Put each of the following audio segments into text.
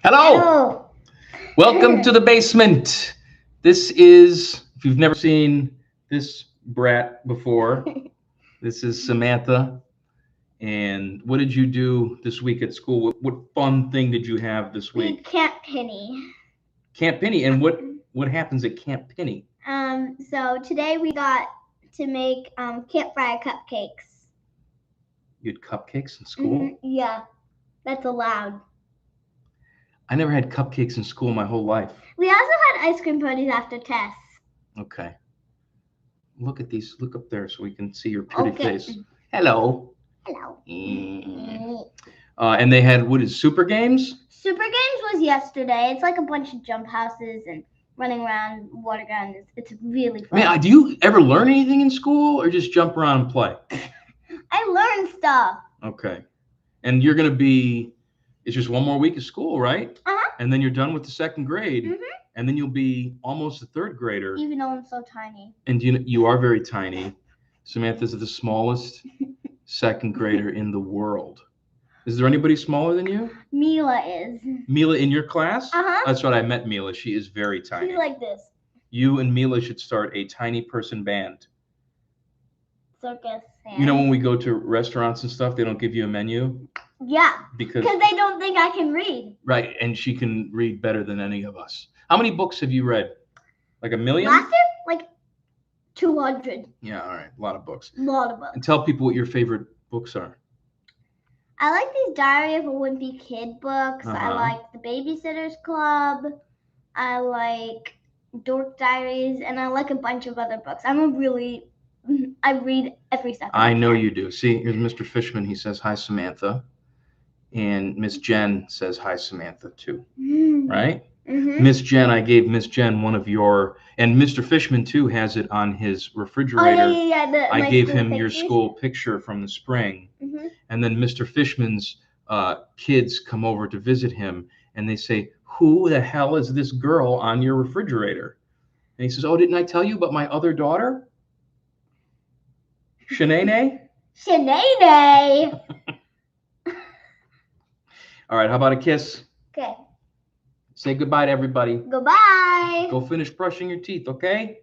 Hello, Hello. welcome to the basement. This is, if you've never seen this brat before, this is Samantha. And what did you do this week at school? What fun thing did you have this We week? Camp Penny. Camp Penny. And what happens at Camp Penny? So today we got to make campfire cupcakes. You had cupcakes in school? Yeah, that's allowed. I never had cupcakes in school my whole life. We also had ice cream parties after tests. Okay. Look at these. Look up there so we can see your pretty Okay. face. Hello. Hello. And they had, what is Super Games? Super Games was yesterday. It's like a bunch of jump houses and running around water guns. It's really fun. Man, do you ever learn anything in school or just jump around and play? I learned stuff. Okay. And you're going to be, it's just one more week of school, right? Uh-huh. And then you're done with the second grade. Mm-hmm. And then you'll be almost a third grader. Even though I'm so tiny. And you are very tiny. Samantha's the smallest second grader in the world. Is there anybody smaller than you? Mila is. Mila in your class? Uh-huh. That's what I met Mila. She is very tiny. She's like this. You and Mila should start a tiny person band. Circus. You know, when we go to restaurants and stuff, they don't give you a menu. Yeah. Because they don't think I can read. Right, and she can read better than any of us. How many books have you read? Like 1 million? Last year, like 200. Yeah, all right, a lot of books. A lot of books. And tell people what your favorite books are. I like these Diary of a Wimpy Kid books. I like The Babysitter's Club. I like Dork Diaries, and I like a bunch of other books. I read every second. I know you do. See, here's Mr. Fishman. He says, hi, Samantha. And Miss Jen says, hi, Samantha, too. Right? Miss Jen, I gave Miss Jen one of your, and Mr. Fishman, too, has it on his refrigerator. Oh, yeah. I gave him your school picture from the spring. And then Mr. Fishman's kids come over to visit him, and they say, who the hell is this girl on your refrigerator? And he says, oh, didn't I tell you about my other daughter? Shanae? Shanae. All right, how about a kiss? Okay. Say goodbye to everybody. Goodbye. Go finish brushing your teeth, okay?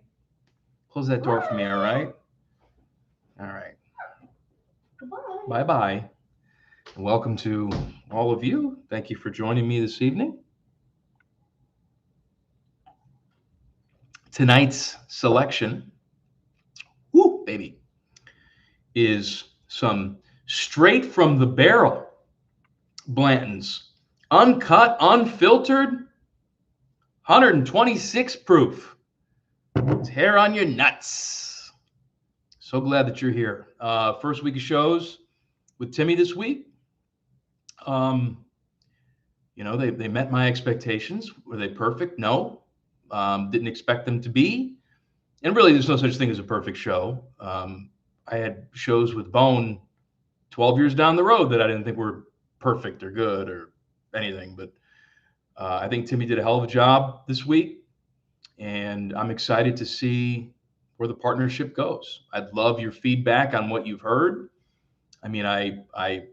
Close that door for me, all right? All right. Goodbye. Bye-bye. And welcome to all of you. Thank you for joining me this evening. Tonight's selection, whoo, baby, is some straight from the barrel Blanton's uncut, unfiltered, 126 proof. It's hair on your nuts. So glad that you're here. First week of shows with Timmy this week. You know, they met my expectations. Were they perfect? No. Didn't expect them to be. And really, there's no such thing as a perfect show. I had shows with Bone 12 years down the road that I didn't think were perfect or good or anything. But I think Timmy did a hell of a job this week. And I'm excited to see where the partnership goes. I'd love your feedback on what you've heard. I mean, I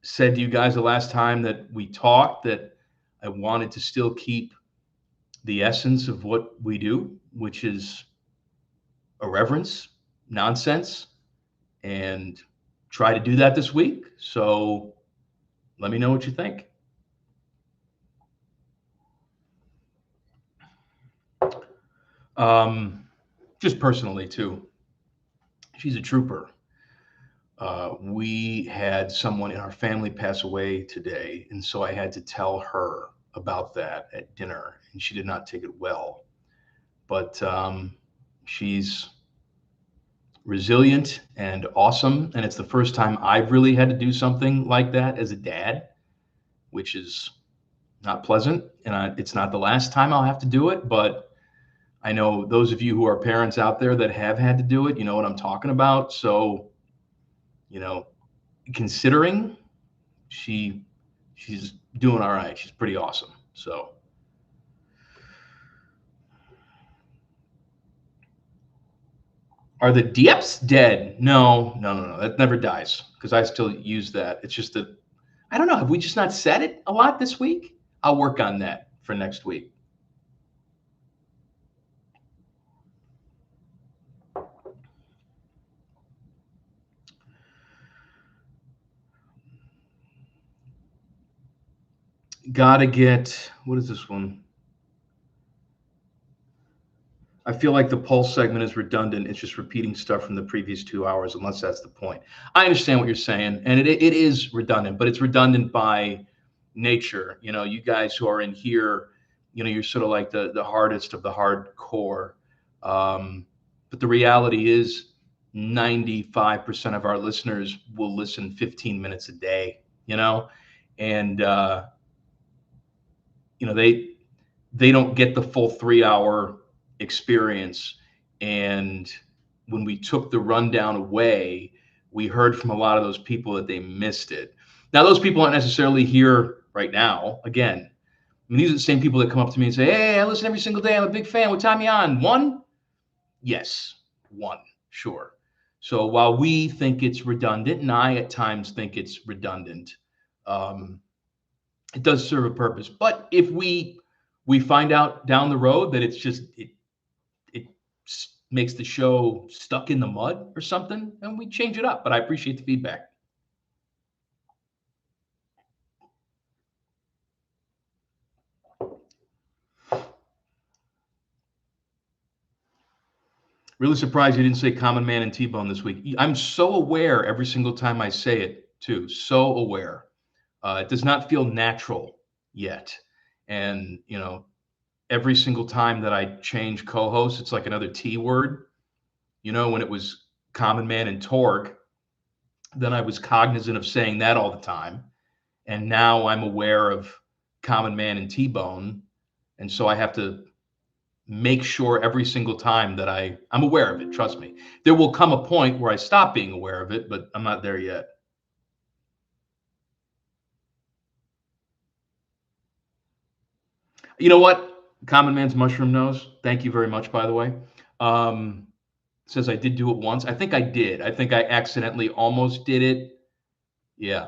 said to you guys the last time that we talked that I wanted to still keep the essence of what we do, which is irreverence, nonsense, and try to do that this week. So let me know what you think. Just personally, too, she's a trooper. We had someone in our family pass away today, and so I had to tell her about that at dinner, and she did not take it well. But she's resilient and awesome, and it's the first time I've really had to do something like that as a dad, which is not pleasant, and it's not the last time I'll have to do it, but I know those of you who are parents out there that have had to do it, you know what I'm talking about. So, you know, considering she's doing all right. She's pretty awesome. So are the dips dead? No. That never dies because I still use that. It's just that I don't know. Have we just not said it a lot this week? I'll work on that for next week. Gotta get, what is this one? I feel like the Pulse segment is redundant. It's just repeating stuff from the previous 2 hours, unless that's the point. I understand what you're saying, and it is redundant, but it's redundant by nature. You guys who are in here, you're sort of like the hardest of the hardcore. But the reality is, 95% of our listeners will listen 15 minutes a day, and they don't get the full 3 hour experience. And when we took the rundown away, we heard from a lot of those people that they missed it. Now, those people aren't necessarily here right now. Again, I mean, these are the same people that come up to me and say, "Hey, I listen every single day. I'm a big fan. What time you on? One?" Yes, one, sure. So while we think it's redundant, and I at times think it's redundant, it does serve a purpose. But if we find out down the road that it's just it makes the show stuck in the mud or something, and we change it up. But I appreciate the feedback. Really surprised you didn't say Common Man and T-Bone this week. I'm so aware every single time I say it, too. So aware. It does not feel natural yet. And, every single time that I change co-hosts, it's like another T word. When it was Common Man and Torg, then I was cognizant of saying that all the time. And now I'm aware of Common Man and T-Bone. And so I have to make sure every single time that I'm aware of it. Trust me. There will come a point where I stop being aware of it, but I'm not there yet. You know what? Common Man's Mushroom Nose. Thank you very much, by the way. Says I did do it once. I think I did. I think I accidentally almost did it. Yeah.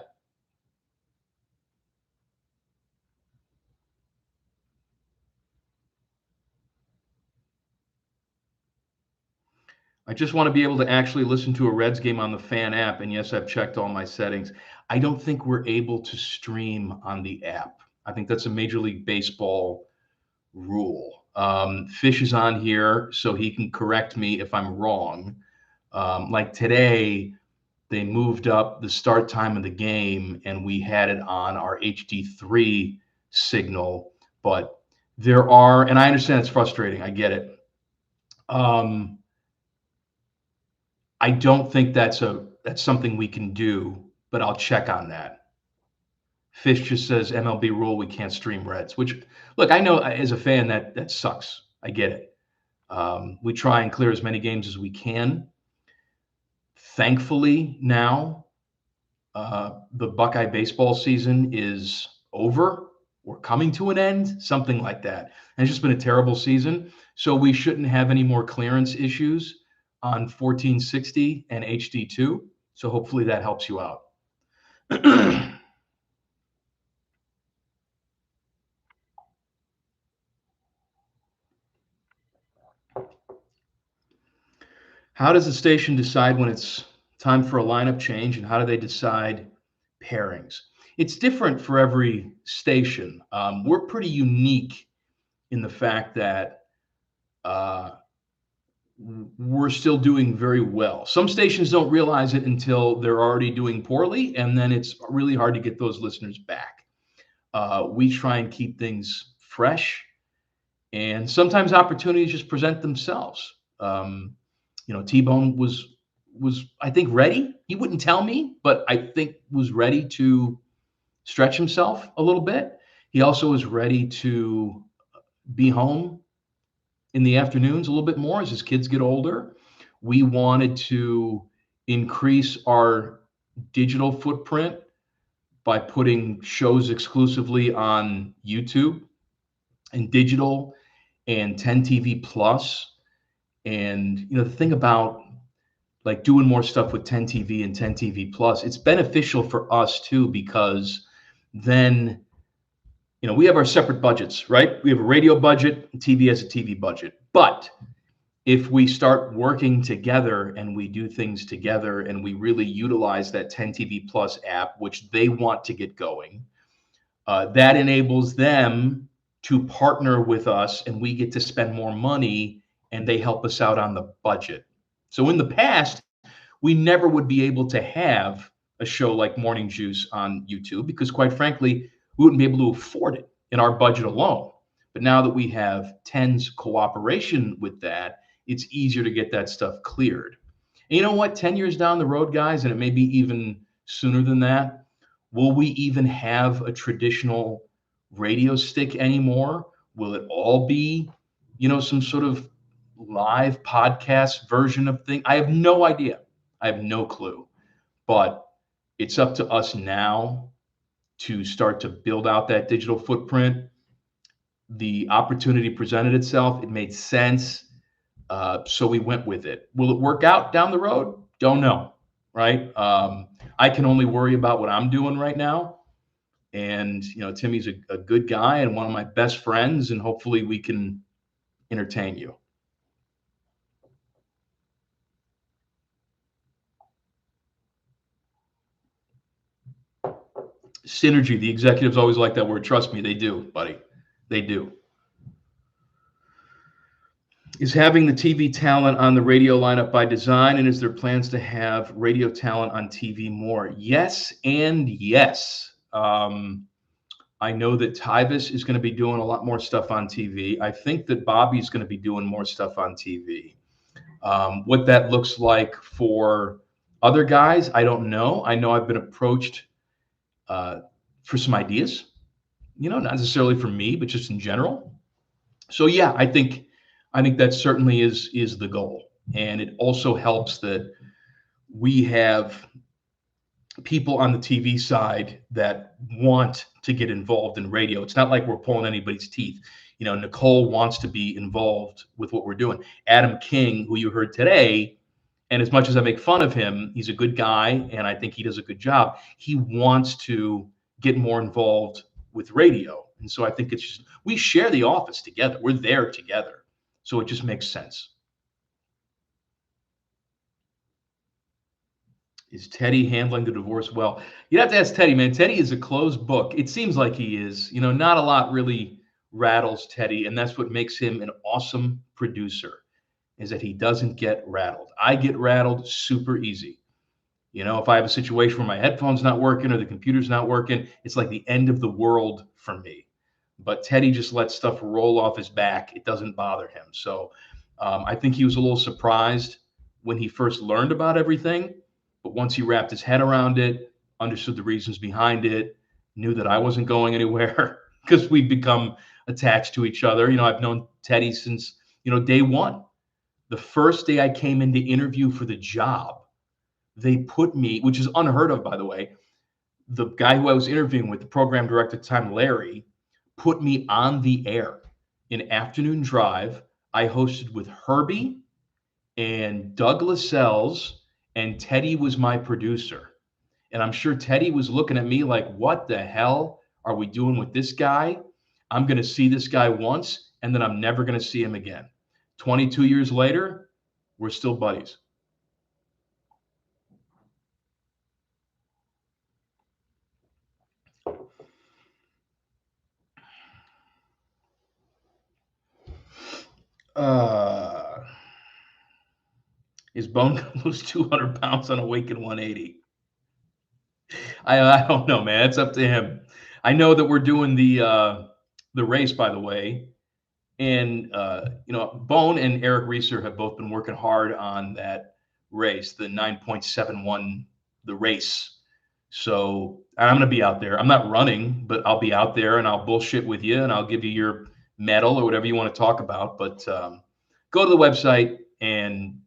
I just want to be able to actually listen to a Reds game on the fan app. And yes, I've checked all my settings. I don't think we're able to stream on the app. I think that's a Major League Baseball rule. Fish is on here, so he can correct me if I'm wrong. Like today, they moved up the start time of the game, and we had it on our HD3 signal. But there are, and I understand it's frustrating. I get it. I don't think that's something we can do, but I'll check on that. Fish just says MLB rule, we can't stream Reds, which, look, I know as a fan that sucks. I get it. We try and clear as many games as we can. Thankfully, now the Buckeye baseball season is over or coming to an end, something like that. And it's just been a terrible season. So we shouldn't have any more clearance issues on 1460 and HD2. So hopefully that helps you out. How does the station decide when it's time for a lineup change, and how do they decide pairings? It's different for every station. We're pretty unique in the fact that we're still doing very well. Some stations don't realize it until they're already doing poorly, and then it's really hard to get those listeners back. We try and keep things fresh, and sometimes opportunities just present themselves. T-Bone was I think ready. He wouldn't tell me, but I think was ready to stretch himself a little bit. He also was ready to be home in the afternoons a little bit more as his kids get older. We wanted to increase our digital footprint by putting shows exclusively on YouTube and digital and 10 TV Plus. And the thing about like doing more stuff with 10 TV and 10 TV Plus, it's beneficial for us too, because then we have our separate budgets, right? We have a radio budget, and TV has a TV budget. But if we start working together and we do things together and we really utilize that 10 TV Plus app, which they want to get going, that enables them to partner with us and we get to spend more money and they help us out on the budget. So in the past, we never would be able to have a show like Morning Juice on YouTube because, quite frankly, we wouldn't be able to afford it in our budget alone. But now that we have 10's cooperation with that, it's easier to get that stuff cleared. And you know what? 10 years down the road, guys, and it may be even sooner than that, will we even have a traditional radio stick anymore? Will it all be, some sort of live podcast version of thing? I have no idea. I have no clue. But it's up to us now to start to build out that digital footprint. The opportunity presented itself. It made sense. So we went with it. Will it work out down the road? Don't know, right? I can only worry about what I'm doing right now. And, Timmy's a good guy and one of my best friends, and hopefully we can entertain you. Synergy. The executives always like that word. Trust me, they do, buddy. They do. Is having the TV talent on the radio lineup by design, and is there plans to have radio talent on TV more? Yes and yes. I know that Tyvis is going to be doing a lot more stuff on TV. I think that Bobby's going to be doing more stuff on TV. What that looks like for other guys, I don't know. I know I've been approached for some ideas, not necessarily for me, but just in general. So yeah, I think that certainly is the goal. And it also helps that we have people on the TV side that want to get involved in radio. It's not like we're pulling anybody's teeth. Nicole wants to be involved with what we're doing. Adam King, who you heard today, and as much as I make fun of him, he's a good guy, and I think he does a good job. He wants to get more involved with radio. And so I think it's just, we share the office together. We're there together. So it just makes sense. Is Teddy handling the divorce well? You'd have to ask Teddy, man. Teddy is a closed book. It seems like he is. Not a lot really rattles Teddy, and that's what makes him an awesome producer, is that he doesn't get rattled. I get rattled super easy. If I have a situation where my headphone's not working or the computer's not working, it's like the end of the world for me. But Teddy just lets stuff roll off his back. It doesn't bother him. So I think he was a little surprised when he first learned about everything. But once he wrapped his head around it, understood the reasons behind it, knew that I wasn't going anywhere because we've become attached to each other. I've known Teddy since, day one. The first day I came in to interview for the job, they put me, which is unheard of, by the way. The guy who I was interviewing with, the program director at the time, Larry, put me on the air in Afternoon Drive. I hosted with Herbie and Doug Lascelles, and Teddy was my producer. And I'm sure Teddy was looking at me like, what the hell are we doing with this guy? I'm going to see this guy once, and then I'm never going to see him again. 22 years later, we're still buddies. Is Bone going to lose 200 pounds on Awaken 180? I don't know, man. It's up to him. I know that we're doing the race, by the way. And, Bone and Eric Reeser have both been working hard on that race, the 9.71, the race. So I'm going to be out there. I'm not running, but I'll be out there and I'll bullshit with you and I'll give you your medal or whatever you want to talk about. But go to the website and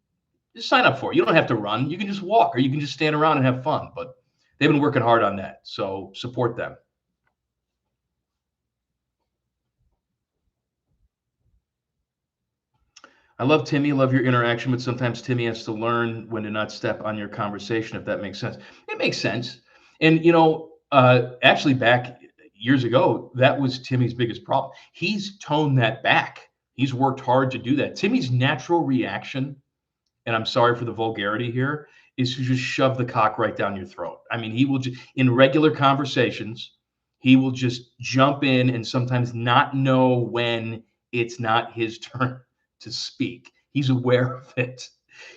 just sign up for it. You don't have to run. You can just walk or you can just stand around and have fun. But they've been working hard on that. So support them. I love Timmy. Love your interaction, but sometimes Timmy has to learn when to not step on your conversation, if that makes sense. It makes sense. And, actually back years ago, that was Timmy's biggest problem. He's toned that back. He's worked hard to do that. Timmy's natural reaction, and I'm sorry for the vulgarity here, is to just shove the cock right down your throat. I mean, he will just, in regular conversations, he will just jump in and sometimes not know when it's not his turn to speak. He's aware of it.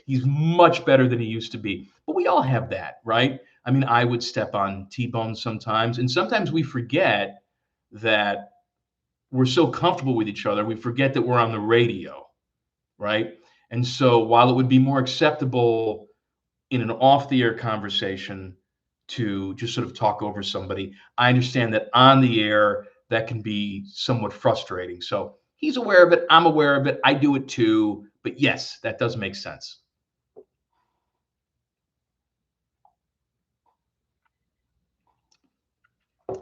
He's much better than he used to be. But we all have that, right? I mean, I would step on T-Bone sometimes, and sometimes we forget that we're so comfortable with each other, we forget that we're on the radio, right? And so while it would be more acceptable in an off the air conversation to just sort of talk over somebody, I understand that on the air, that can be somewhat frustrating. So he's aware of it. I'm aware of it. I do it too. But yes, that does make sense.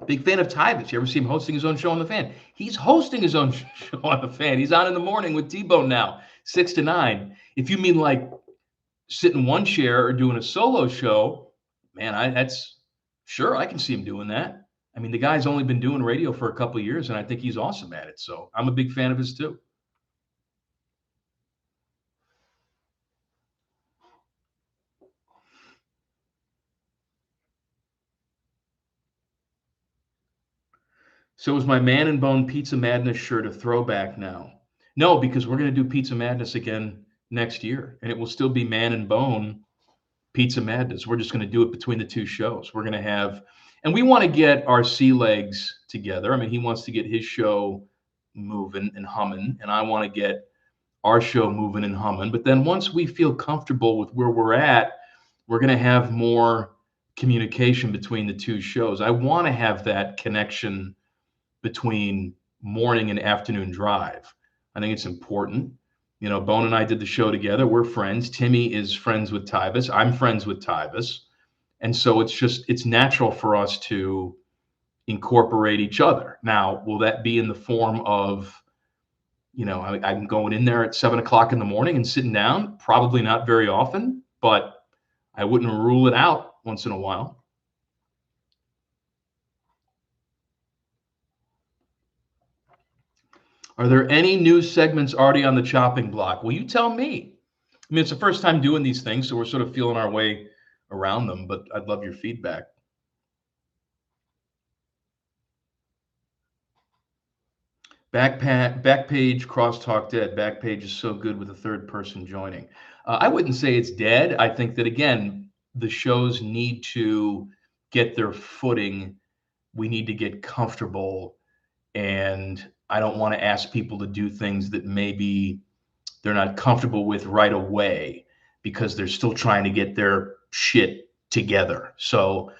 Big fan of Tyvus. You ever see him hosting his own show on the Fan? He's hosting his own show on the Fan. He's on in the morning with T-Bone now, 6 to 9. If you mean like sit in one chair or doing a solo show, man, that's sure, I can see him doing that. I mean, the guy's only been doing radio for a couple of years, and I think he's awesome at it. So I'm a big fan of his too. So is my Man and Bone Pizza Madness shirt a throwback now? No, because we're going to do Pizza Madness again next year, and it will still be Man and Bone Pizza Madness. We're just going to do it between the two shows. We're going to have, and we want to get our sea legs together. I mean, he wants to get his show moving and humming, and I want to get our show moving and humming. But then once we feel comfortable with where we're at, we're going to have more communication between the two shows. I want to have that connection between morning and afternoon drive. I think it's important. You know, Bone and I did the show together. We're friends. Timmy is friends with Tyvus. I'm friends with Tyvus. And so it's natural for us to incorporate each other. Now, will that be in the form of, you know, I'm going in there at 7 o'clock in the morning and sitting down? Probably not very often, but I wouldn't rule it out once in a while. Are there any news segments already on the chopping block? Well, you tell me. I mean, it's the first time doing these things, so we're sort of feeling our way around them, but I'd love your feedback. Backpage crosstalk dead. Backpage is so good with a third person joining. I wouldn't say it's dead. I think that, again, the shows need to get their footing. We need to get comfortable. And I don't want to ask people to do things that maybe they're not comfortable with right away because they're still trying to get their shit together. So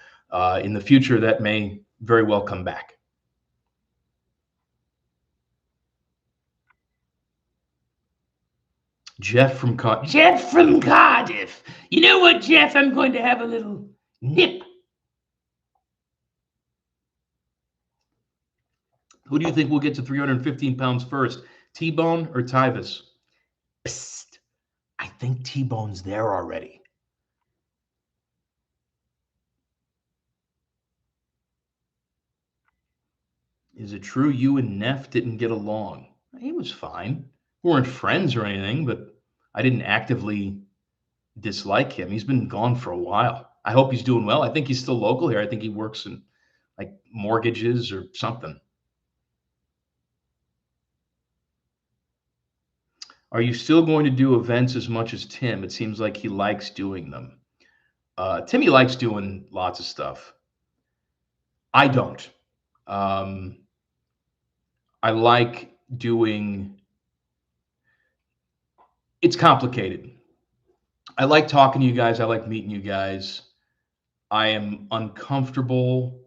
in the future, that may very well come back. Jeff from Cardiff. You know what, Jeff? I'm going to have a little nip. Who do you think will get to 315 pounds first, T-Bone or Tyvus? Psst. I think T-Bone's there already. Is it true you and Neff didn't get along? He was fine. We weren't friends or anything, but I didn't actively dislike him. He's been gone for a while. I hope he's doing well. I think he's still local here. I think he works in like mortgages or something. Are you still going to do events as much as Tim? It seems like he likes doing them. Timmy likes doing lots of stuff. I don't. I like doing, it's complicated. I like talking to you guys. I like meeting you guys. I am uncomfortable,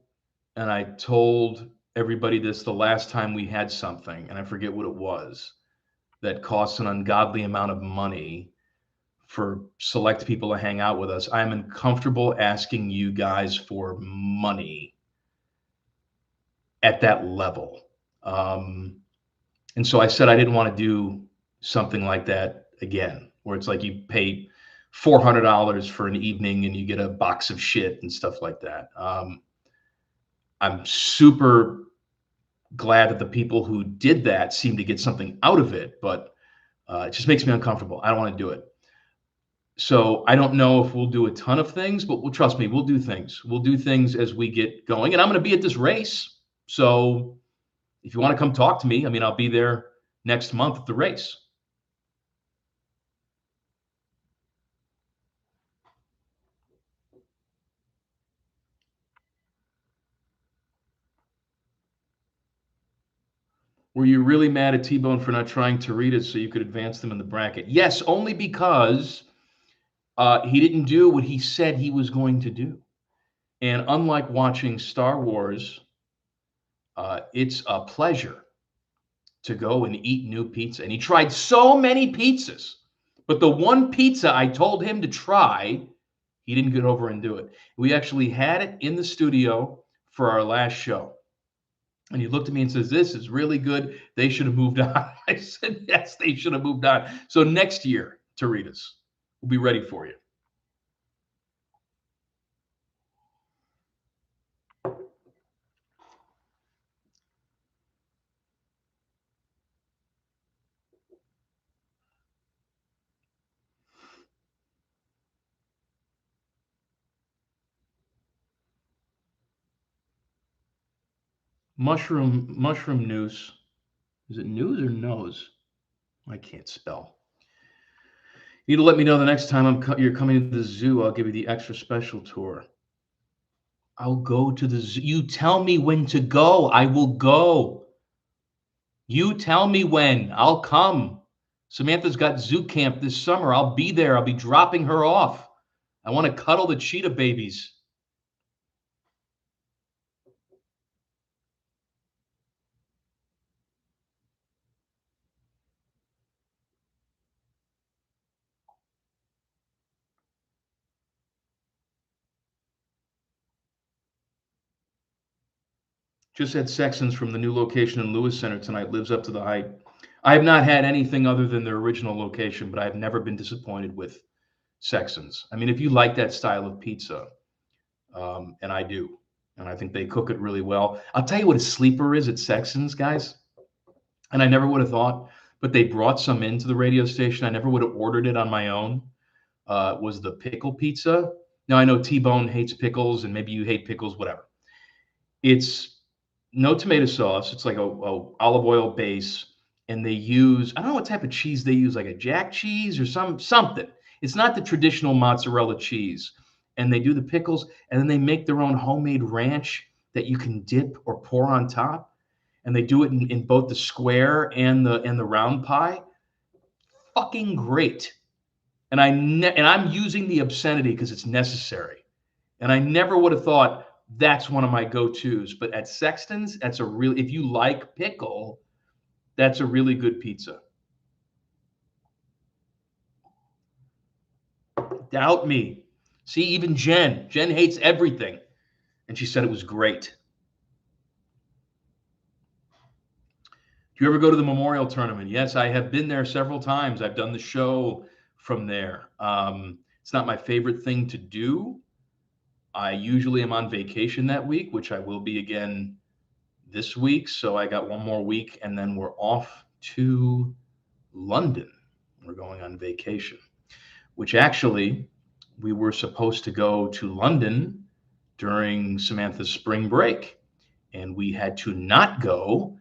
and I told everybody this the last time we had something, and I forget what it was, that costs an ungodly amount of money for select people to hang out with us. I'm uncomfortable asking you guys for money at that level. And so I said I didn't want to do something like that again, where it's like you pay $400 for an evening and you get a box of shit and stuff like that. I'm super glad that the people who did that seem to get something out of it, but it just makes me uncomfortable. I don't want to do it. So I don't know if we'll do a ton of things, but trust me, we'll do things. We'll do things as we get going. And I'm going to be at this race. So if you want to come talk to me, I mean, I'll be there next month at the race. Were you really mad at T-Bone for not trying to read it so you could advance them in the bracket? Yes, only because he didn't do what he said he was going to do. And unlike watching Star Wars, it's a pleasure to go and eat new pizza. And he tried so many pizzas, but the one pizza I told him to try, he didn't get over and do it. We actually had it in the studio for our last show. And he looked at me and says, "This is really good. They should have moved on." I said, "Yes, they should have moved on." So next year, Toritas, we'll be ready for you. Mushroom news. Is it news or nose? I can't spell. You need to let me know the next time you're coming to the zoo. I'll give you the extra special tour. I'll go to the zoo. You tell me when to go. I will go. You tell me when. I'll come. Samantha's got zoo camp this summer. I'll be there. I'll be dropping her off. I want to cuddle the cheetah babies. Just had Sexton's from the new location in Lewis Center tonight. Lives up to the hype. I have not had anything other than their original location, but I've never been disappointed with Sexton's. I mean, if you like that style of pizza, and I do, and I think they cook it really well. I'll tell you what a sleeper is at Sexton's, guys, and I never would have thought, but they brought some into the radio station. I never would have ordered it on my own. Was the pickle pizza. Now I know T-Bone hates pickles, and maybe you hate pickles, whatever. It's no tomato sauce. It's like a olive oil base, and they use, I don't know what type of cheese they use, like a jack cheese or something. It's not the traditional mozzarella cheese. And they do the pickles, and then they make their own homemade ranch that you can dip or pour on top. And they do it in both the square and the round pie. Fucking great. And I'm using the obscenity because it's necessary. And I never would have thought that's one of my go-tos. But at Sexton's, that's a real, if you like pickle, that's a really good pizza. Doubt me. See, even Jen hates everything. And she said it was great. Do you ever go to the Memorial Tournament? Yes, I have been there several times. I've done the show from there. It's not my favorite thing to do. I usually am on vacation that week, which I will be again this week. So I got one more week, and then we're off to London. We're going on vacation, which actually we were supposed to go to London during Samantha's spring break, and we had to not go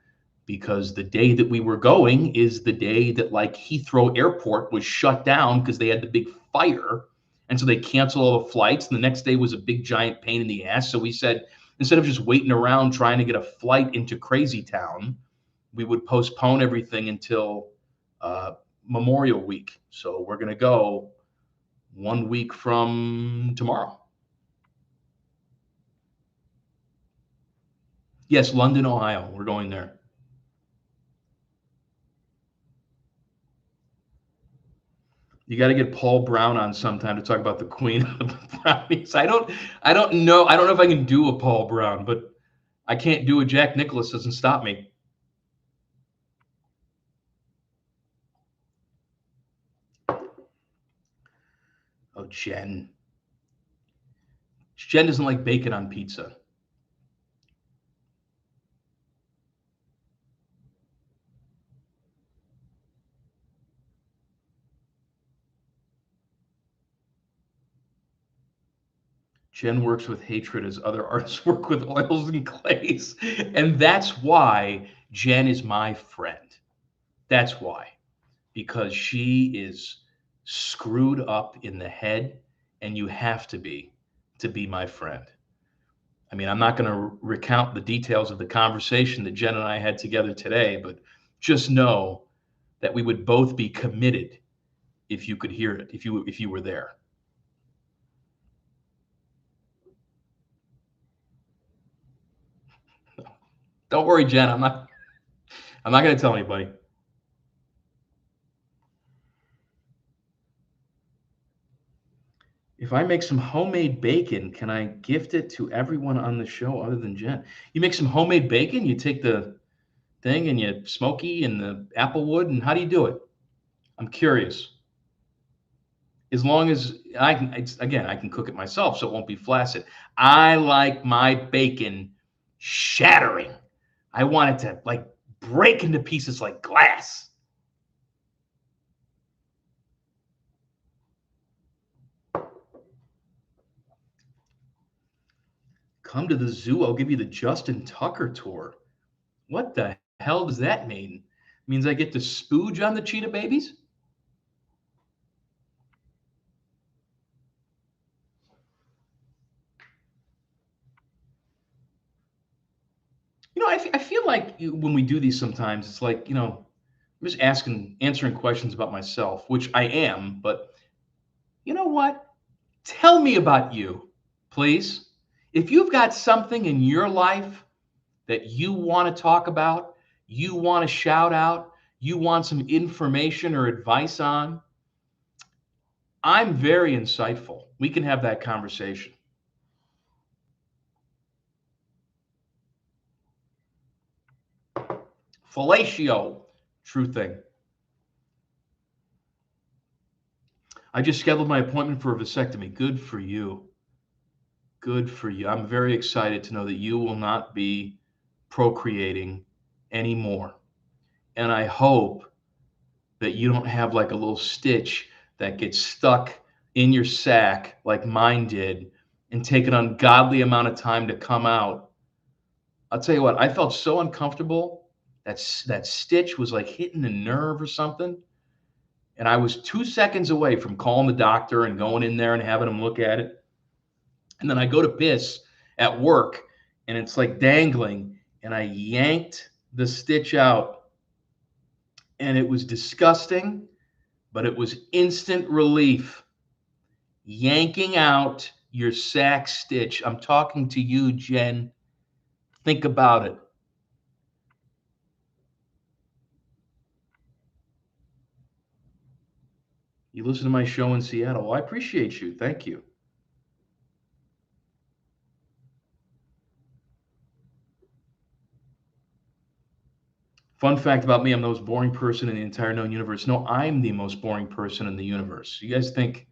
because the day that we were going is the day that like Heathrow Airport was shut down because they had the big fire. And so they canceled all the flights. And the next day was a big giant pain in the ass. So we said, instead of just waiting around trying to get a flight into Crazy Town, we would postpone everything until Memorial Week. So we're going to go 1 week from tomorrow. Yes, London, Ohio. We're going there. You got to get Paul Brown on sometime to talk about the Queen of the Brownies. I don't know. I don't know if I can do a Paul Brown, but I can't do a Jack Nicklaus. Doesn't stop me. Oh, Jen. Jen doesn't like bacon on pizza. Jen works with hatred as other artists work with oils and clays. And that's why Jen is my friend. That's why. Because she is screwed up in the head, and you have to be my friend. I mean, I'm not going to recount the details of the conversation that Jen and I had together today, but just know that we would both be committed if you could hear it, if you were there. Don't worry, Jen. I'm not going to tell anybody. If I make some homemade bacon, can I gift it to everyone on the show other than Jen? You make some homemade bacon, you take the thing and you smoky and the apple wood, and how do you do it? I'm curious. As long as I can, again, I can cook it myself, so it won't be flaccid. I like my bacon shattering. I want it to like break into pieces like glass. Come to the zoo. I'll give you the Justin Tucker tour. What the hell does that mean? It means I get to spooge on the cheetah babies? I feel like when we do these sometimes, it's like, I'm just answering questions about myself, which I am, but you know what? Tell me about you, please. If you've got something in your life that you want to talk about, you want to shout out, you want some information or advice on, I'm very insightful. We can have that conversation. Fellatio, true thing. I just scheduled my appointment for a vasectomy. Good for you. Good for you. I'm very excited to know that you will not be procreating anymore. And I hope that you don't have like a little stitch that gets stuck in your sac like mine did and take an ungodly amount of time to come out. I'll tell you what, I felt so uncomfortable. That stitch was like hitting a nerve or something. And I was 2 seconds away from calling the doctor and going in there and having him look at it. And then I go to piss at work and it's like dangling. And I yanked the stitch out and it was disgusting, but it was instant relief. Yanking out your sac stitch. I'm talking to you, Jen. Think about it. You listen to my show in Seattle. Well, I appreciate you. Thank you. Fun fact about me, I'm the most boring person in the entire known universe. No, I'm the most boring person in the universe. You guys think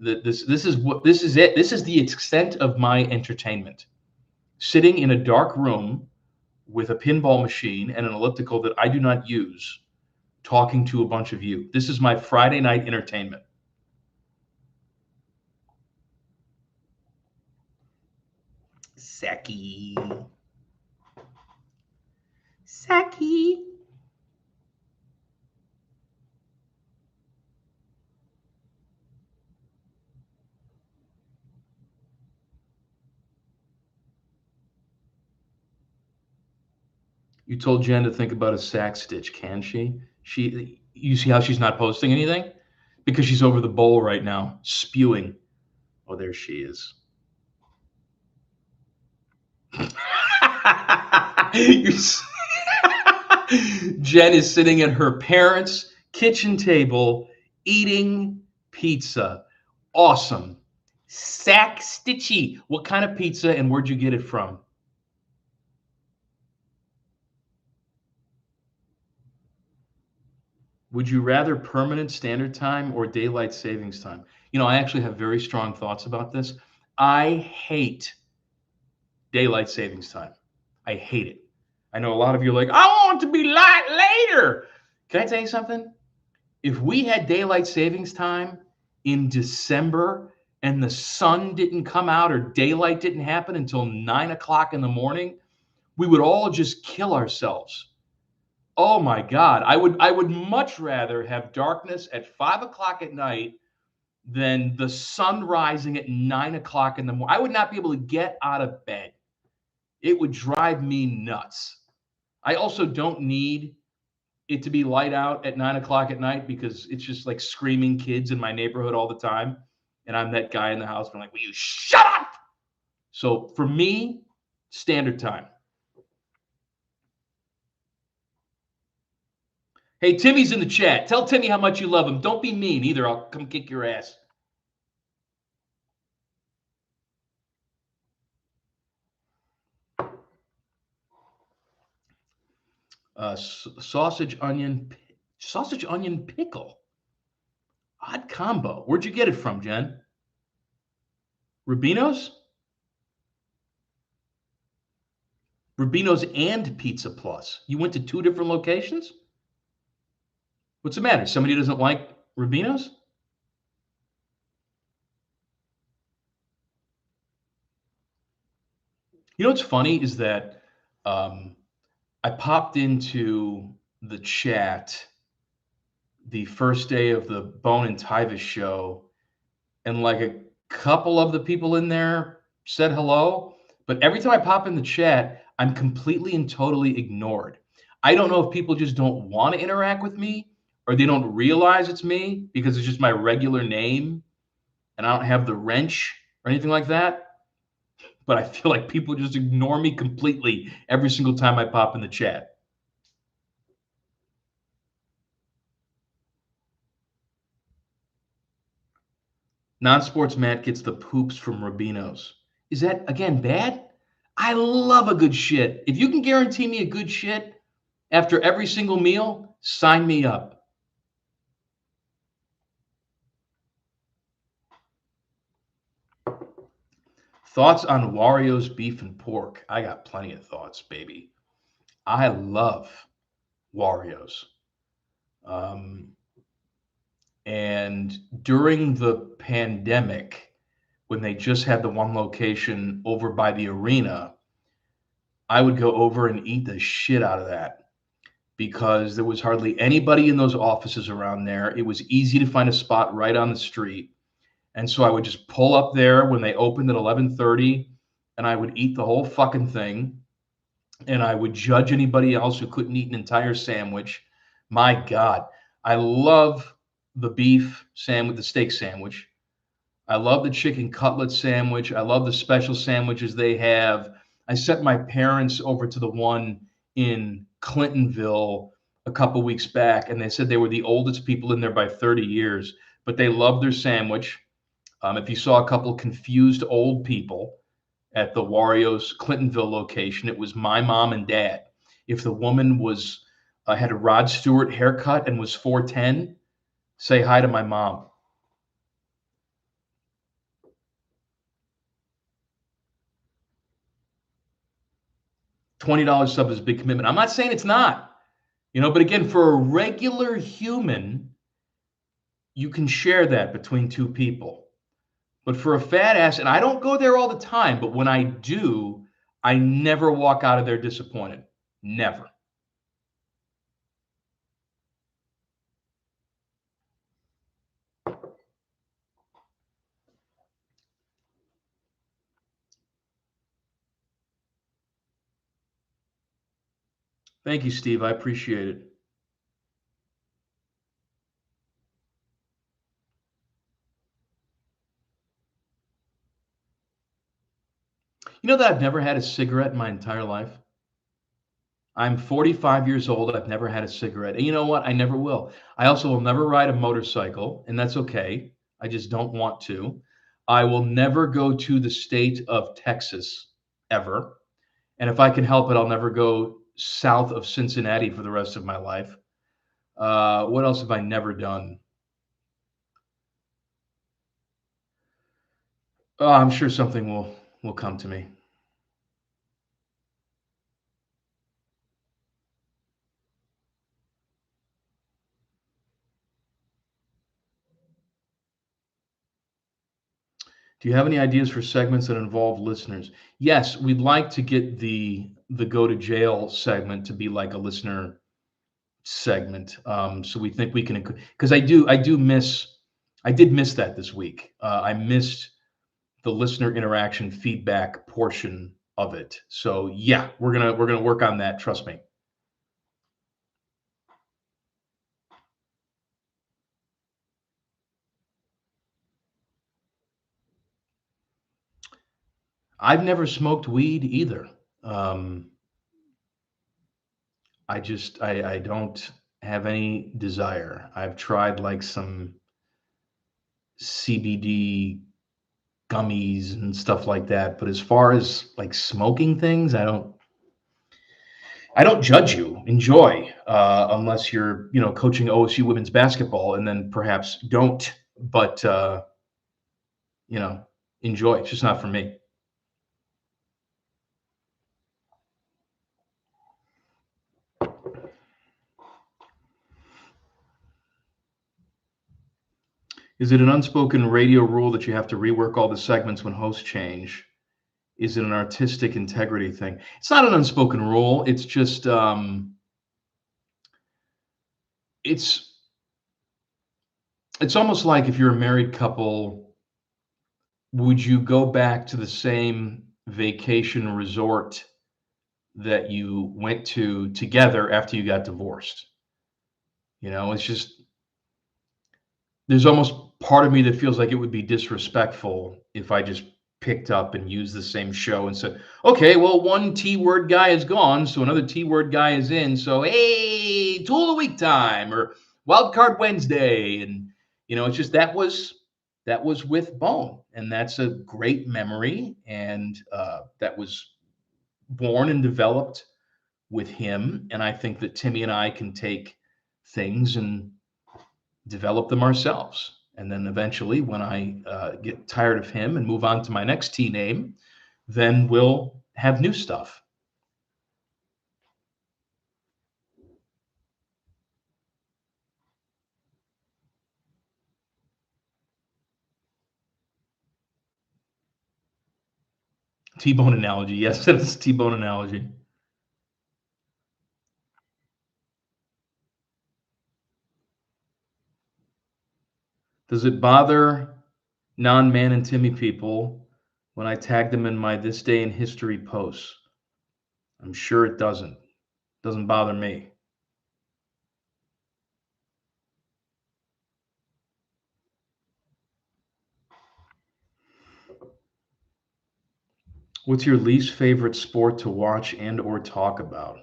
that this is what this is it. This is the extent of my entertainment. Sitting in a dark room with a pinball machine and an elliptical that I do not use, talking to a bunch of you. This is my Friday night entertainment. Saki. Saki. You told Jen to think about a sack stitch, can she? You see how she's not posting anything? Because she's over the bowl right now, spewing. Oh, there she is. Jen is sitting at her parents' kitchen table eating pizza. Awesome. Sack stitchy. What kind of pizza and where'd you get it from? Would you rather permanent standard time or daylight savings time? I actually have very strong thoughts about this. I hate daylight savings time. I hate it. I know a lot of you are like, I want it to be light later. Can I tell you something? If we had daylight savings time in December and the sun didn't come out or daylight didn't happen until 9 o'clock in the morning, we would all just kill ourselves. Oh my God. I would much rather have darkness at 5 o'clock at night than the sun rising at 9 o'clock in the morning. I would not be able to get out of bed. It would drive me nuts. I also don't need it to be light out at 9 o'clock at night because it's just like screaming kids in my neighborhood all the time. And I'm that guy in the house being like, will you shut up? So for me, standard time. Hey, Timmy's in the chat. Tell Timmy how much you love him. Don't be mean either. I'll come kick your ass. Sausage onion pickle. Odd combo. Where'd you get it from, Jen? Rubino's? Rubino's and Pizza Plus. You went to two different locations? What's the matter? Somebody doesn't like Rubino's? You know what's funny is that I popped into the chat the first day of the Bone and Tyvis show, and like a couple of the people in there said hello. But every time I pop in the chat, I'm completely and totally ignored. I don't know if people just don't want to interact with me or they don't realize it's me because it's just my regular name and I don't have the wrench or anything like that. But I feel like people just ignore me completely every single time I pop in the chat. Non-sports Matt gets the poops from Rubino's. Is that, again, bad? I love a good shit. If you can guarantee me a good shit after every single meal, sign me up. Thoughts on Wario's beef and pork? I got plenty of thoughts, baby. I love Wario's. And during the pandemic, when they just had the one location over by the arena, I would go over and eat the shit out of that because there was hardly anybody in those offices around there. It was easy to find a spot right on the street. And so I would just pull up there when they opened at 11:30 and I would eat the whole fucking thing. And I would judge anybody else who couldn't eat an entire sandwich. My God, I love the beef sandwich, the steak sandwich. I love the chicken cutlet sandwich. I love the special sandwiches they have. I sent my parents over to the one in Clintonville a couple weeks back, and they said they were the oldest people in there by 30 years, but they loved their sandwich. If you saw a couple confused old people at the Wario's Clintonville location, it was my mom and dad. If the woman was had a Rod Stewart haircut and was 4'10", say hi to my mom. $20 sub is a big commitment. I'm not saying it's not, but again, for a regular human, you can share that between two people. But for a fat ass, and I don't go there all the time, but when I do, I never walk out of there disappointed. Never. Thank you, Steve. I appreciate it. You know that I've never had a cigarette in my entire life? I'm 45 years old. I've never had a cigarette. And you know what? I never will. I also will never ride a motorcycle, and that's okay. I just don't want to. I will never go to the state of Texas ever. And if I can help it, I'll never go south of Cincinnati for the rest of my life. What else have I never done? Oh, I'm sure something will come to me. Do you have any ideas for segments that involve listeners? Yes, we'd like to get the go to jail segment to be like a listener segment. So we think we can, because I did miss that this week. I missed the listener interaction feedback portion of it. So yeah, we're gonna work on that. Trust me. I've never smoked weed either. Um, I don't have any desire. I've tried like some CBD gummies and stuff like that, but as far as like smoking things, I don't judge you. Enjoy, unless you're coaching OSU women's basketball, and then perhaps don't. But you know, enjoy. It's just not for me. Is it an unspoken radio rule that you have to rework all the segments when hosts change? Is it an artistic integrity thing? It's not an unspoken rule. It's just it's it's almost like if you're a married couple, would you go back to the same vacation resort that you went to together after you got divorced? It's just there's almost part of me that feels like it would be disrespectful if I just picked up and used the same show and said, okay, well, one T word guy is gone, so another T word guy is in. So, hey, tool of the week time or wild card Wednesday. And, it's just that was with Bone. And that's a great memory. And that was born and developed with him. And I think that Timmy and I can take things and develop them ourselves. And then eventually, when I get tired of him and move on to my next T name, then we'll have new stuff. T-bone analogy. Yes, that's T-bone analogy. Does it bother non-Man and Timmy people when I tag them in my This Day in History posts? I'm sure it doesn't. Doesn't bother me. What's your least favorite sport to watch and or talk about?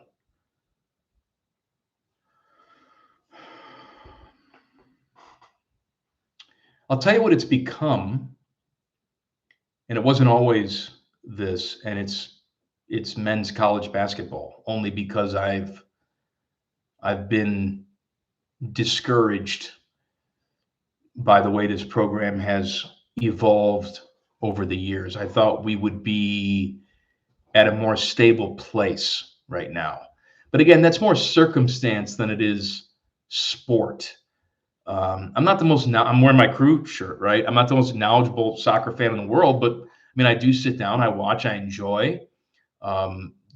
I'll tell you what it's become, and it wasn't always this, and it's men's college basketball, only because I've been discouraged by the way this program has evolved over the years. I thought we would be at a more stable place right now. But again, that's more circumstance than it is sport. I'm not the most, I'm wearing my crew shirt, right? I'm not the most knowledgeable soccer fan in the world, but I mean, I do sit down, I watch, I enjoy.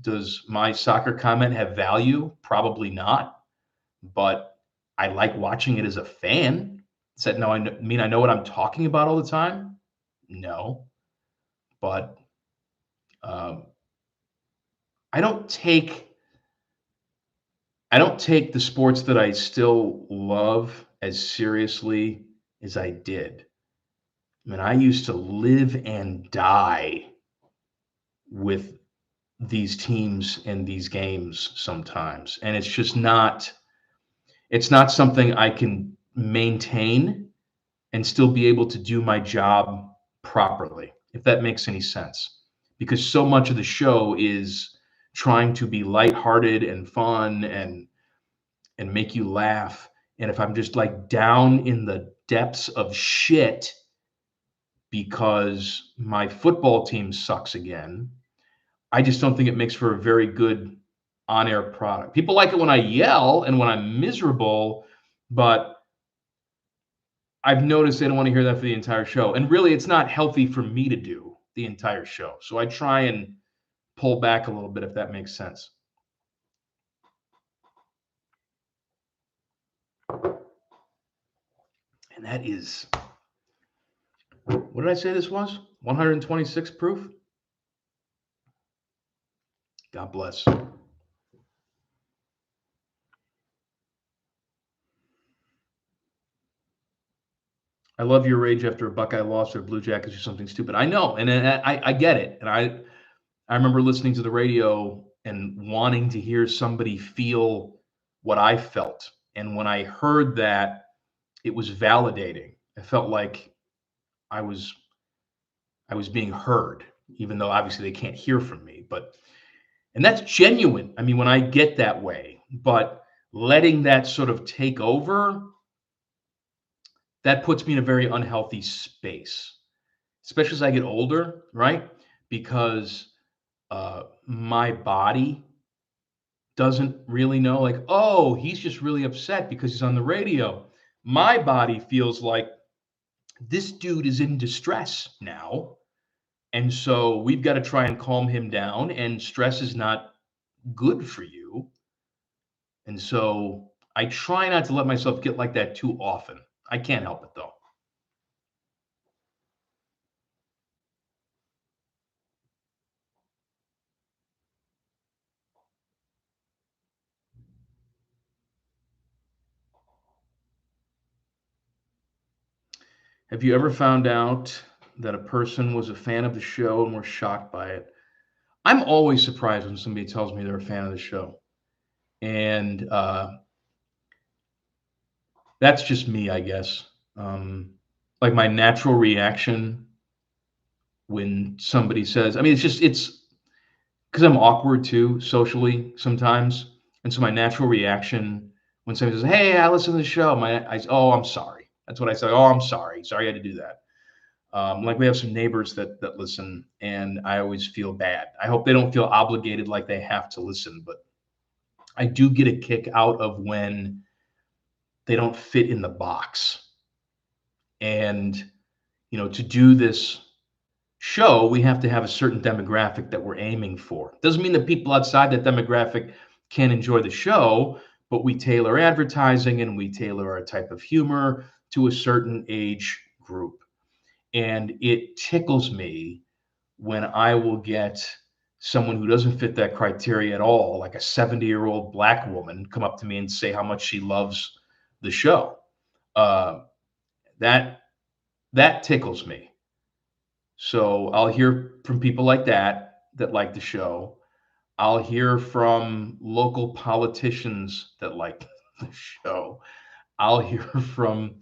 Does my soccer comment have value? Probably not, but I like watching it as a fan. Said no, I know what I'm talking about all the time. No, but um, I don't take the sports that I still love as seriously as I did. I mean, I used to live and die with these teams and these games sometimes, and it's not something I can maintain and still be able to do my job properly, if that makes any sense. Because so much of the show is trying to be lighthearted and fun and make you laugh. And if I'm just like down in the depths of shit because my football team sucks again, I just don't think it makes for a very good on-air product. People like it when I yell and when I'm miserable, but I've noticed they don't want to hear that for the entire show. And really, it's not healthy for me to do the entire show. So I try and pull back a little bit, if that makes sense. And that is, what did I say this was? 126 proof? God bless. I love your rage after a Buckeye loss or Blue Jackets or something stupid. I know, and I get it. And I remember listening to the radio and wanting to hear somebody feel what I felt. And when I heard that, it was validating. I felt like I was I was being heard, even though obviously they can't hear from me. But and that's genuine. I mean, when I get that way, but letting that sort of take over, that puts me in a very unhealthy space, especially as I get older, right? Because my body doesn't really know, like, oh, he's just really upset because he's on the radio. My body feels like this dude is in distress now. And so we've got to try and calm him down. And stress is not good for you. And so I try not to let myself get like that too often. I can't help it though. Have you ever found out that a person was a fan of the show and were shocked by it? I'm always surprised when somebody tells me they're a fan of the show. And that's just me, I guess. Like my natural reaction when somebody says, I mean, it's because I'm awkward too socially sometimes. And so my natural reaction when somebody says, "Hey, I listen to the show," "Oh, I'm sorry." That's what I say. "Oh, I'm sorry. Sorry I had to do that." Like we have some neighbors that listen, and I always feel bad. I hope they don't feel obligated like they have to listen, but I do get a kick out of when they don't fit in the box. And to do this show, we have to have a certain demographic that we're aiming for. Doesn't mean that people outside that demographic can't enjoy the show, but we tailor advertising and we tailor our type of humor to a certain age group. And it tickles me when I will get someone who doesn't fit that criteria at all, like a 70-year-old Black woman, come up to me and say how much she loves the show. Uh, that that tickles me. So I'll hear from people like that like the show. I'll hear from local politicians that like the show. I'll hear from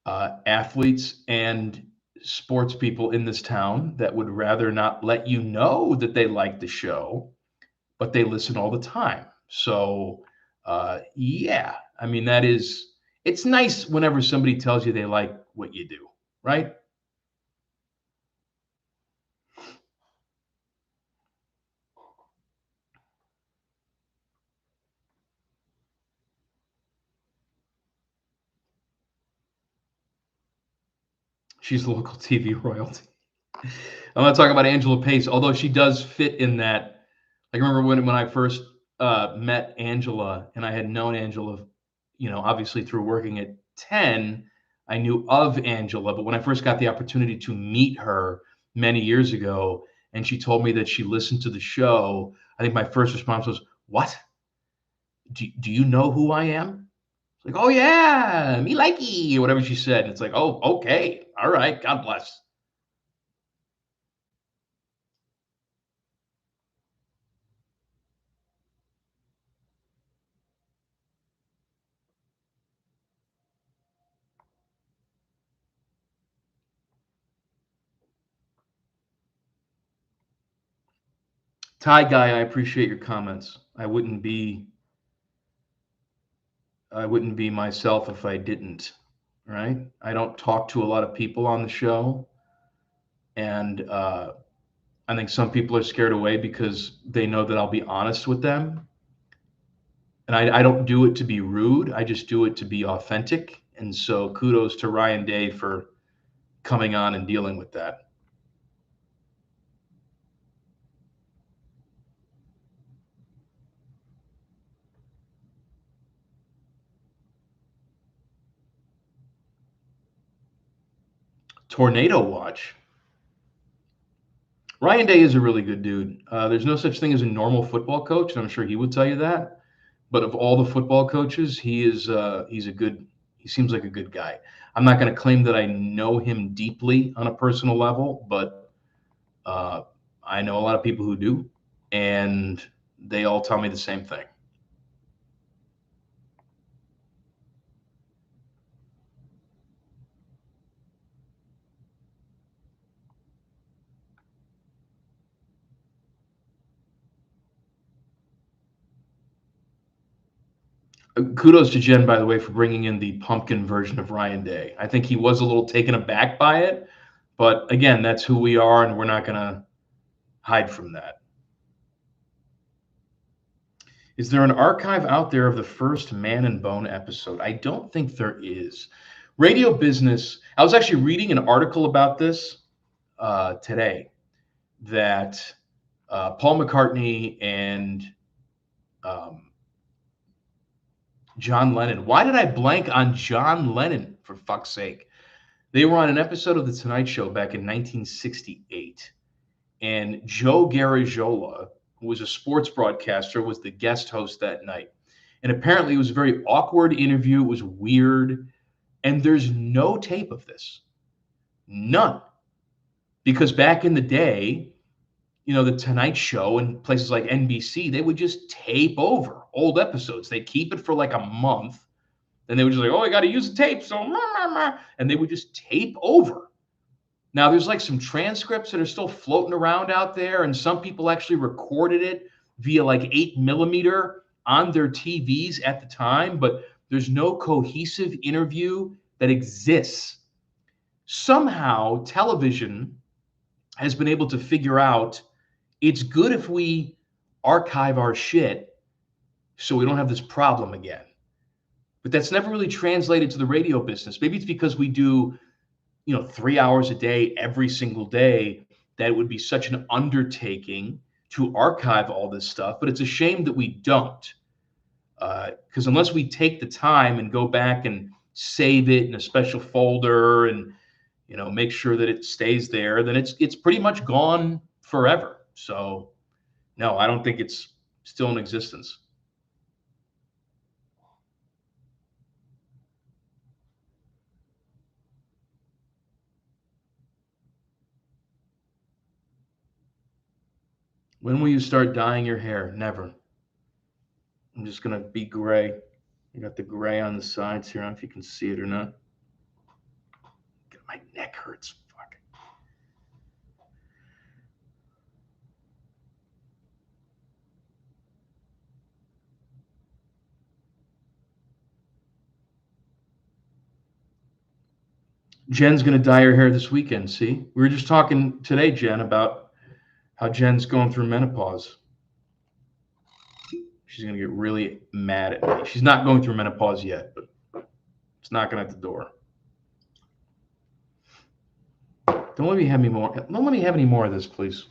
athletes and sports people in this town that would rather not let you know that they like the show, but they listen all the time. So, yeah, I mean, it's nice whenever somebody tells you they like what you do, right? She's local TV royalty. I'm not talking about Angela Pace, although she does fit in that. I remember when I first met Angela, and I had known Angela, obviously through working at 10, I knew of Angela. But when I first got the opportunity to meet her many years ago, and she told me that she listened to the show, I think my first response was, "What? Do you know who I am?" It's like, "Oh yeah, me likey," or whatever she said. And it's like, "Oh, okay, all right, God bless." Ty guy, I appreciate your comments. I wouldn't be myself if I didn't, right? I don't talk to a lot of people on the show, and I think some people are scared away because they know that I'll be honest with them. And I don't do it to be rude. I just do it to be authentic. And so kudos to Ryan Day for coming on and dealing with that. Tornado Watch. Ryan Day is a really good dude. There's no such thing as a normal football coach, and I'm sure he would tell you that. But of all the football coaches, he's a good. He seems like a good guy. I'm not going to claim that I know him deeply on a personal level, but I know a lot of people who do, and they all tell me the same thing. Kudos to Jen, by the way, for bringing in the pumpkin version of Ryan Day. I think he was a little taken aback by it, but again, that's who we are, and we're not going to hide from that. Is there an archive out there of the first Man and Bone episode? I don't think there is. Radio business. I was actually reading an article about this today that Paul McCartney and John Lennon. Why did I blank on John Lennon, for fuck's sake? They were on an episode of The Tonight Show back in 1968. And Joe Garagiola, who was a sports broadcaster, was the guest host that night. And apparently it was a very awkward interview. It was weird. And there's no tape of this. None. Because back in the day, the Tonight Show and places like NBC, they would just tape over old episodes. They'd keep it for like a month. Then they would just like, oh, I got to use the tape. So, and they would just tape over. Now, there's like some transcripts that are still floating around out there, and some people actually recorded it via like 8mm on their TVs at the time, but there's no cohesive interview that exists. Somehow, television has been able to figure out it's good if we archive our shit so we don't have this problem again. But that's never really translated to the radio business. Maybe it's because we do 3 hours a day, every single day, that it would be such an undertaking to archive all this stuff. But it's a shame that we don't. Because unless we take the time and go back and save it in a special folder and, make sure that it stays there, then it's pretty much gone forever. So, no, I don't think it's still in existence. When will you start dyeing your hair? Never. I'm just going to be gray. I got the gray on the sides here. I don't know if you can see it or not. My neck hurts. Fuck. Jen's going to dye her hair this weekend. See, we were just talking today, Jen, about how Jen's going through menopause. She's going to get really mad at me. She's not going through menopause yet, but it's knocking at the door. Don't let me have any more. Don't let me have any more of this, please.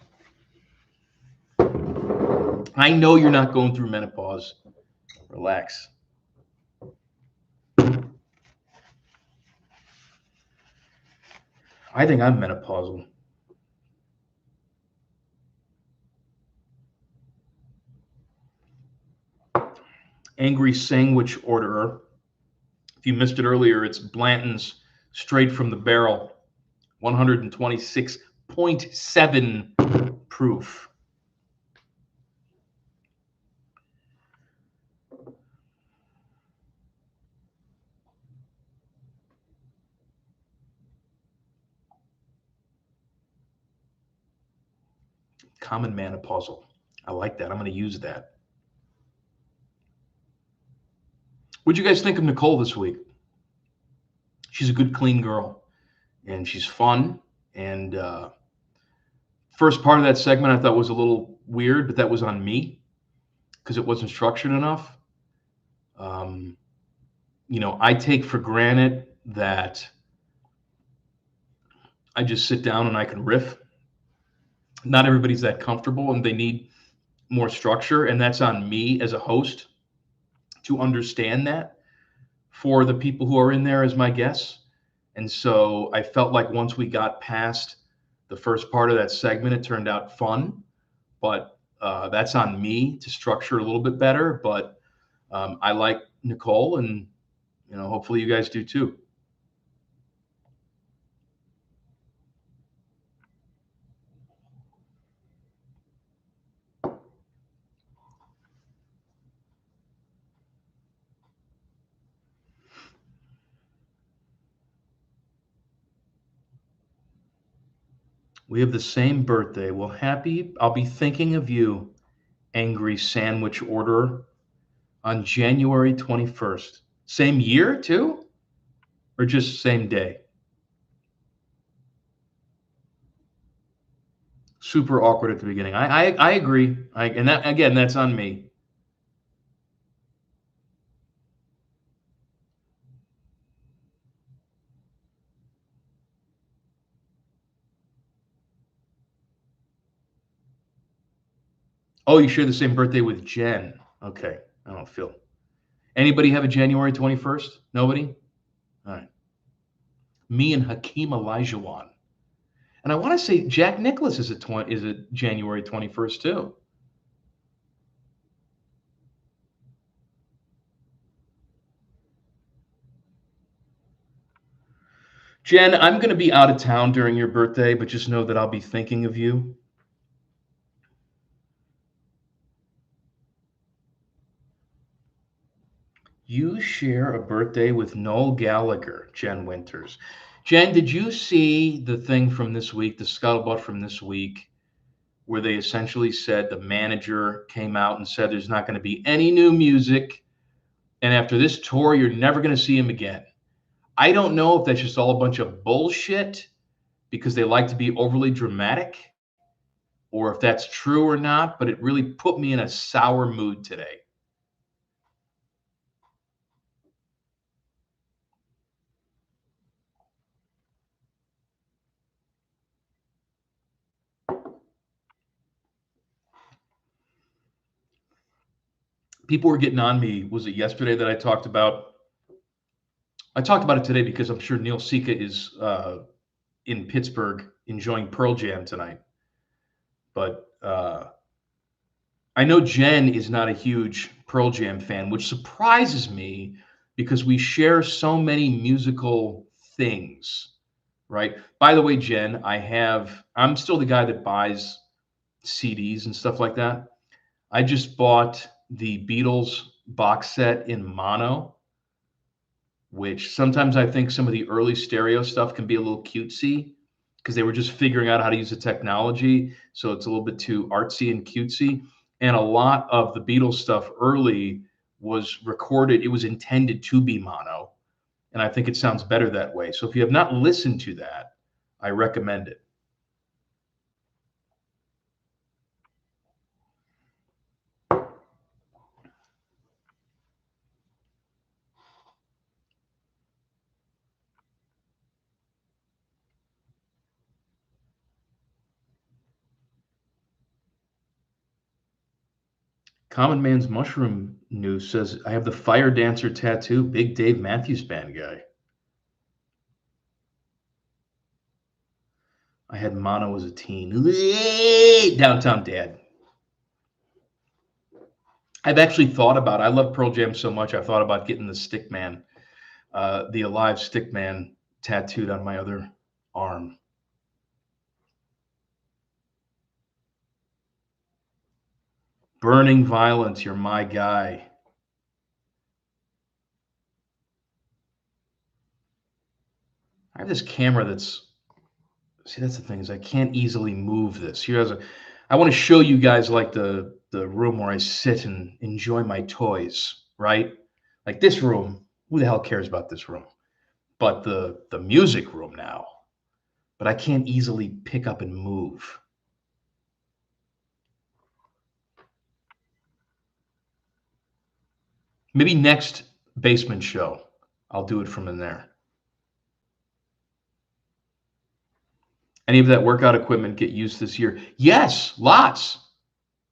I know you're not going through menopause. Relax. I think I'm menopausal. Angry Sandwich Orderer. If you missed it earlier, it's Blanton's straight from the barrel, 126.7 proof. Common menopausal. I like that. I'm going to use that. What'd you guys think of Nicole this week? She's a good, clean girl, and she's fun. And first part of that segment I thought was a little weird, but that was on me because it wasn't structured enough. I take for granted that I just sit down and I can riff. Not everybody's that comfortable and they need more structure. And that's on me as a host to understand that for the people who are in there as my guests. And so I felt like once we got past the first part of that segment, it turned out fun. But that's on me to structure a little bit better. But I like Nicole, and hopefully you guys do too. We have the same birthday. Well, happy. I'll be thinking of you, angry sandwich orderer, on January 21st. Same year, too? Or just same day? Super awkward at the beginning. I agree. And that, again, that's on me. Oh, you share the same birthday with Jen. Okay. I don't feel. Anybody have a January 21st? Nobody? All right. Me and Hakeem Olajuwon. And I want to say Jack Nicklaus is a January 21st too. Jen, I'm going to be out of town during your birthday, but just know that I'll be thinking of you. You share a birthday with Noel Gallagher, Jen Winters. Jen, did you see the thing from this week, the scuttlebutt from this week, where they essentially said the manager came out and said there's not going to be any new music, and after this tour, you're never going to see him again? I don't know if that's just all a bunch of bullshit because they like to be overly dramatic, or if that's true or not, but it really put me in a sour mood today. People were getting on me. Was it yesterday that I talked about? I talked about it today because I'm sure Neil Sika is in Pittsburgh enjoying Pearl Jam tonight. But I know Jen is not a huge Pearl Jam fan, which surprises me because we share so many musical things, right? By the way, Jen, I'm still the guy that buys CDs and stuff like that. I just bought the Beatles box set in mono, which sometimes I think some of the early stereo stuff can be a little cutesy because they were just figuring out how to use the technology. So it's a little bit too artsy and cutesy. And a lot of the Beatles stuff early was recorded, it was intended to be mono. And I think it sounds better that way. So if you have not listened to that, I recommend it. Common Man's Mushroom News says, I have the Fire Dancer tattoo, Big Dave Matthews Band guy. I had mono as a teen. Downtown Dad. I've actually thought about, I love Pearl Jam so much, I've thought about getting the Stickman, the Alive Stickman tattooed on my other arm. Burning Violence, you're my guy. I have this camera that's the thing is I can't easily move this. I want to show you guys like the room where I sit and enjoy my toys, right? Like this room, who the hell cares about this room? But the music room now. But I can't easily pick up and move. Maybe next basement show. I'll do it from in there. Any of that workout equipment get used this year? Yes, lots.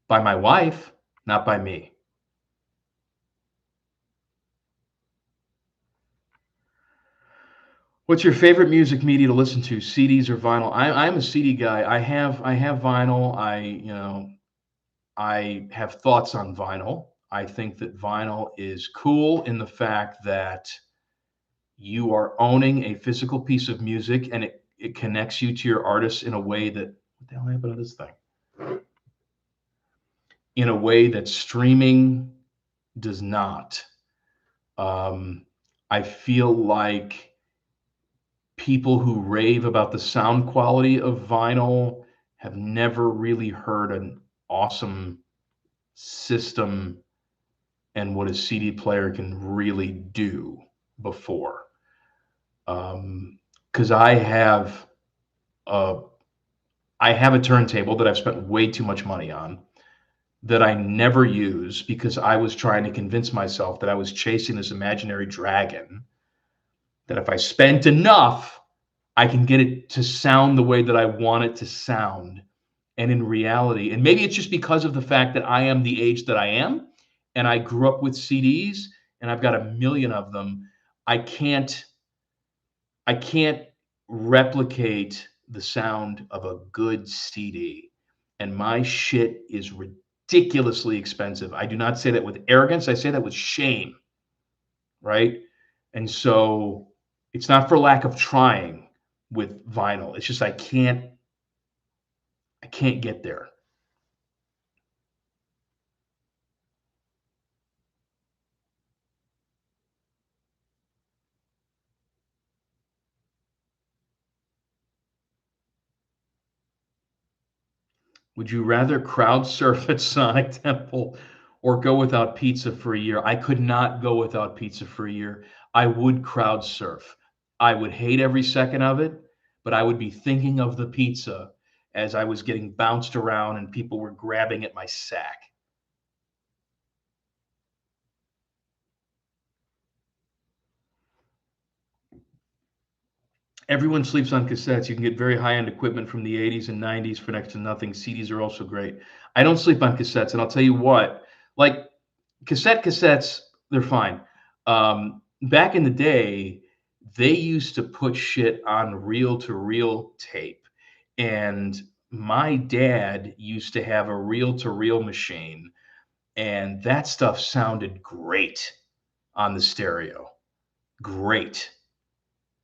By my wife, not by me. What's your favorite music media to listen to, CDs or vinyl? I'm a CD guy. I have vinyl. I have thoughts on vinyl. I think that vinyl is cool in the fact that you are owning a physical piece of music, and it connects you to your artist in a way that, what the hell happened to this thing? In a way that streaming does not. I feel like people who rave about the sound quality of vinyl have never really heard an awesome system and what a CD player can really do before. Because a I have a turntable that I've spent way too much money on that I never use because I was trying to convince myself that I was chasing this imaginary dragon, that if I spent enough, I can get it to sound the way that I want it to sound. And in reality, and maybe it's just because of the fact that I am the age that I am and I grew up with CDs and I've got a million of them, I can't I can't replicate the sound of a good CD. And my shit is ridiculously expensive. I do not say that with arrogance, I say that with shame, right? And so it's not for lack of trying with vinyl. It's just I can't get there. Would you rather crowd surf at Sonic Temple or go without pizza for a year? I could not go without pizza for a year. I would crowd surf. I would hate every second of it, but I would be thinking of the pizza as I was getting bounced around and people were grabbing at my sack. Everyone sleeps on cassettes. You can get very high-end equipment from the 80s and 90s for next to nothing. CDs are also great. I don't sleep on cassettes, and I'll tell you what, like cassettes, they're fine. Back in the day, they used to put shit on reel-to-reel tape, and my dad used to have a reel-to-reel machine, and that stuff sounded great on the stereo. Great.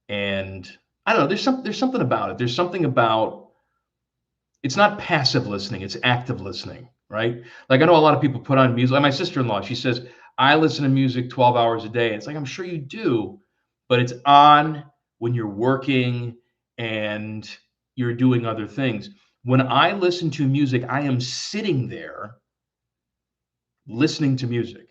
And I don't know, there's something about it. There's something about, it's not passive listening, it's active listening, right? Like I know a lot of people put on music. Like my sister-in-law, she says, I listen to music 12 hours a day. It's like, I'm sure you do, but it's on when you're working and you're doing other things. When I listen to music, I am sitting there listening to music.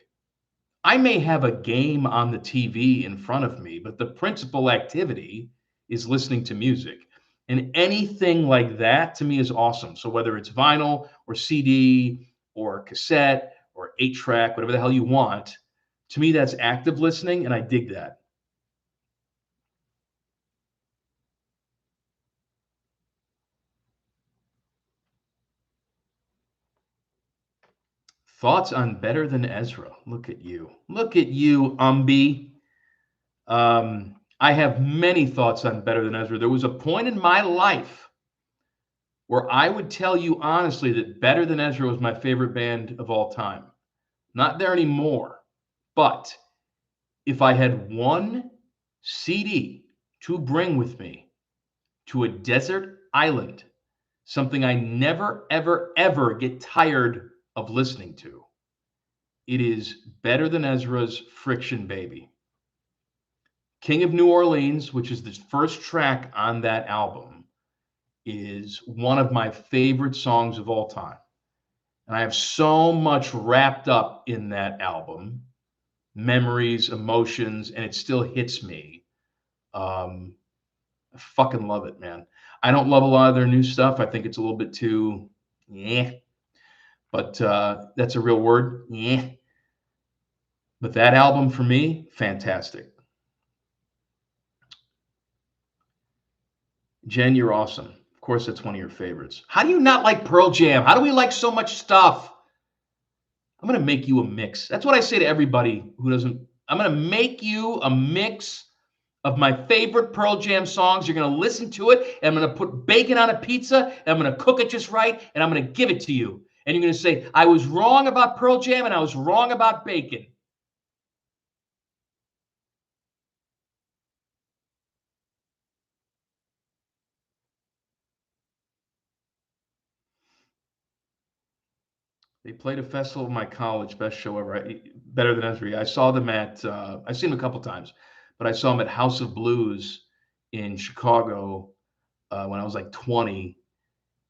I may have a game on the TV in front of me, but the principal activity is listening to music. And anything like that to me is awesome. So whether it's vinyl or CD or cassette or 8-track, whatever the hell you want, to me that's active listening, and I dig that. Thoughts on Better Than Ezra? Look at you. Look at you, Umby. I have many thoughts on Better Than Ezra. There was a point in my life where I would tell you honestly that Better Than Ezra was my favorite band of all time. Not there anymore. But if I had one CD to bring with me to a desert island, something I never, ever, ever get tired of listening to, it is Better Than Ezra's Friction Baby. King of New Orleans, which is the first track on that album, is one of my favorite songs of all time. And I have so much wrapped up in that album, memories, emotions, and it still hits me. I fucking love it, man. I don't love a lot of their new stuff. I think it's a little bit too, yeah, but that's a real word, yeah. But that album for me, fantastic. Jen, you're awesome. Of course, that's one of your favorites. How do you not like Pearl Jam? How do we like so much stuff? I'm going to make you a mix. That's what I say to everybody who doesn't. I'm going to make you a mix of my favorite Pearl Jam songs. You're going to listen to it, and I'm going to put bacon on a pizza, and I'm going to cook it just right, and I'm going to give it to you. And you're going to say, I was wrong about Pearl Jam, and I was wrong about bacon. They played a festival of my college, best show ever. Better than Esri. I saw them at. I've seen them a couple times, but I saw them at House of Blues in Chicago when I was like 20,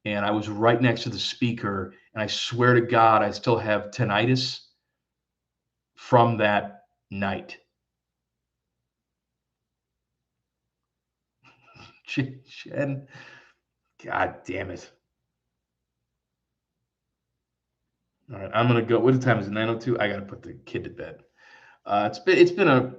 and I was right next to the speaker. And I swear to God, I still have tinnitus from that night. Jen, God damn it! All right, I'm gonna go. What time is it? 9:02. I gotta put the kid to bed. It's been a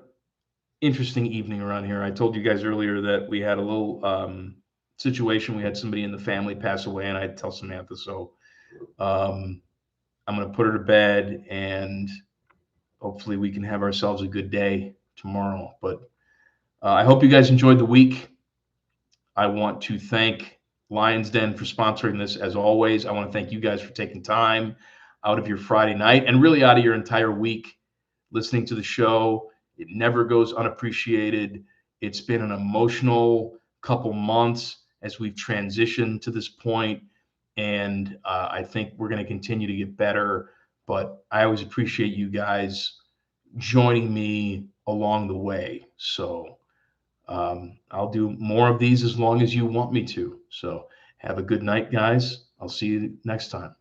interesting evening around here. I told you guys earlier that we had a little situation. We had somebody in the family pass away, and I had to tell Samantha. So I'm going to put her to bed, and hopefully we can have ourselves a good day tomorrow. But I hope you guys enjoyed the week. I want to thank Lions Den for sponsoring this as always. I want to thank you guys for taking time out of your Friday night and really out of your entire week listening to the show. It never goes unappreciated. It's been an emotional couple months as we've transitioned to this point, and I think we're going to continue to get better. But I always appreciate you guys joining me along the way. So I'll do more of these as long as you want me to. So have a good night, guys. I'll see you next time.